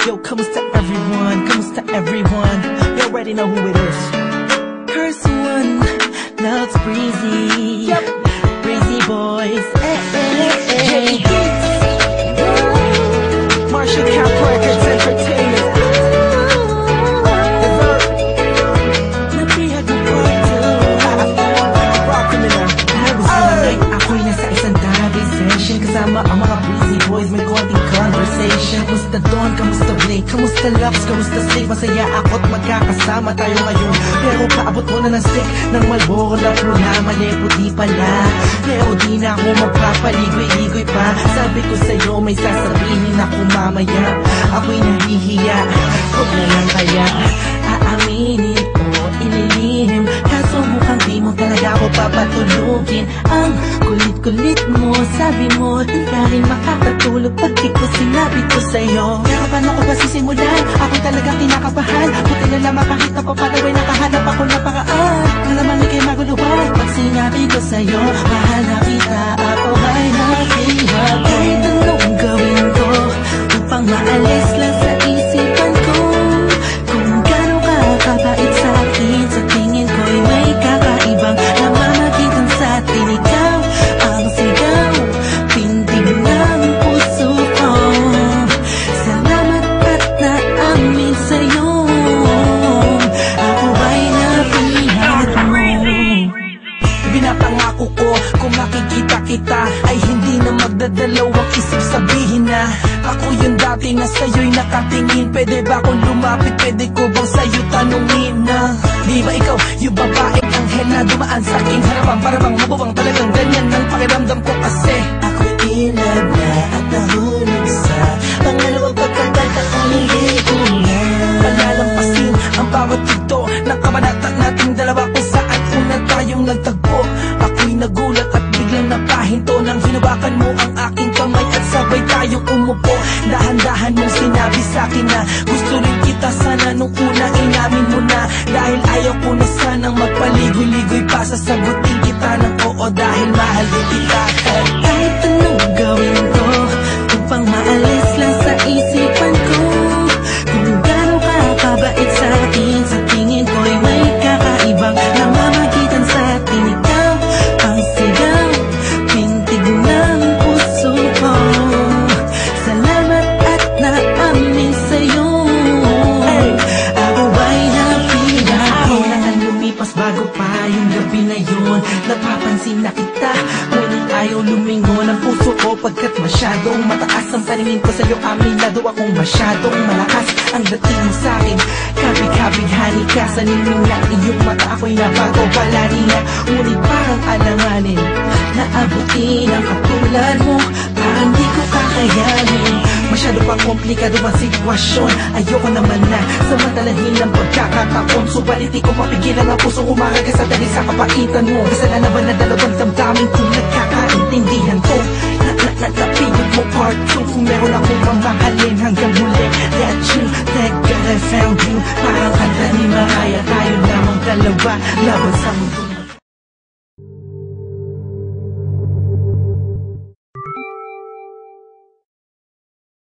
Yo, kamusta everyone? Kamusta everyone? You already know who it is. Curse one, loves Breezy. Yep, Breezy boys. Hey. Marshall Cap Records Entertainment. Napihag mo po ito. Rock me na. Ako'y nasa isang therapy session kasama ang mga Breezy boys. May konting conversation. Kamusta Don? Kamusta Blake? Kamusta Lux? Kamusta Slave? Masaya ako't magkakasama tayo ngayon. Pero paabot mo na ng stick ng Malboro na programa. Puti pala. Pero di na ako magpapaligoy-ligoy pa. Sabi ko sa'yo may sasabihin ako mamaya. Ako'y nahihiya. Huwag na lang kaya aaminin o ililihim. Kaso mukhang di mo talaga ako papatulugin. Ang kulit-kulit mo, sabi mo di ka rin makakatulog pag di ko sinabi ko sa'yo. Pero paano ko ba sisimulan? Ako talagang kinakabahan. Buti na lamang kahit ako palaway nakahanap ako na paraan. Nalamang ikay maguluhan pag sinabi ko sa'yo mahal na kita, ako ay nakihat. Kahit anong gawin ko upang maalis lang sa isipan ko kung gano'n ka kabait sa akin. Sa tingin ko'y may kakaibang namamagitan sa atin. Ikaw ang sigaw, tindig ng puso ko. Salamat at naamin sa'yo. Ako ay napihat mo. Binapangako ko kung makikita kita ay hindi na magdadalawang isip sabihin na ako yung dati na sa'yo'y nakatingin. Pwede ba akong lumapit? Pwede ko bang sa'yo tanungin na di ba ikaw yung babaeng anghel na dumaan sa aking harapan? Para bang mabuwang talagang ganyan ng pakiramdam ko kasi ako'y ilag na at nahulog sa pangalawang pagkakataong hindi ko na palalampasin ang bawat ito ng kabanata nating dalawa kung saan una tayong nagtagpo. Ako'y nagulat at biglang napahinto nang hinawakan mo ang aking kamay at sabay tayong umupo. Dahan-dahan mong sinabi sa'kin na gusto rin kita sana nung una inamin mo na. Dahil ayaw ko na sanang magpaligoy-ligoy pa, sasagutin kita ng oo dahil mahal din kita. Kahit anong gawin ko upang maalis lang sa isipan ko kung gano'n ka kabait sa akin. Sa tingin ko'y may kakaibang namamagitan sa atin. Ikaw ang sigaw, pintig ng puso ko. Salamat at naamin sa'yo. Ako ay napihat. Ako na ang lumipas bago pa yung gabi na yun. Napapansin na kita, ngunit ayaw lumingon ang puso ko pagkat masyadong mataas ang paningin ko sa'yo. Aminado akong masyadong malakas ang dating mo sa'kin. Kabig-kabig-hani ka sa ningning ng iyong mata. Ako'y nabago palari na, ngunit parang alanganin na abutin ang katulad mo. Parang di ko kakayanin. Masyado pa komplikado ang sitwasyon. Ayoko naman na samantalahin ng pagkakataon. Subalit di ko mapigilan ang pusong umaragas sa dali sa kapaitan mo. Kasalanan ba na dalawang damdamin kung nagkakaintindihan ko? Napigil mo part 2. Kung meron akong mamahalin hanggang huli, that you, thank God I found you. Parang kanta ni Mariah, tayo lamang dalawa laban sa mundo.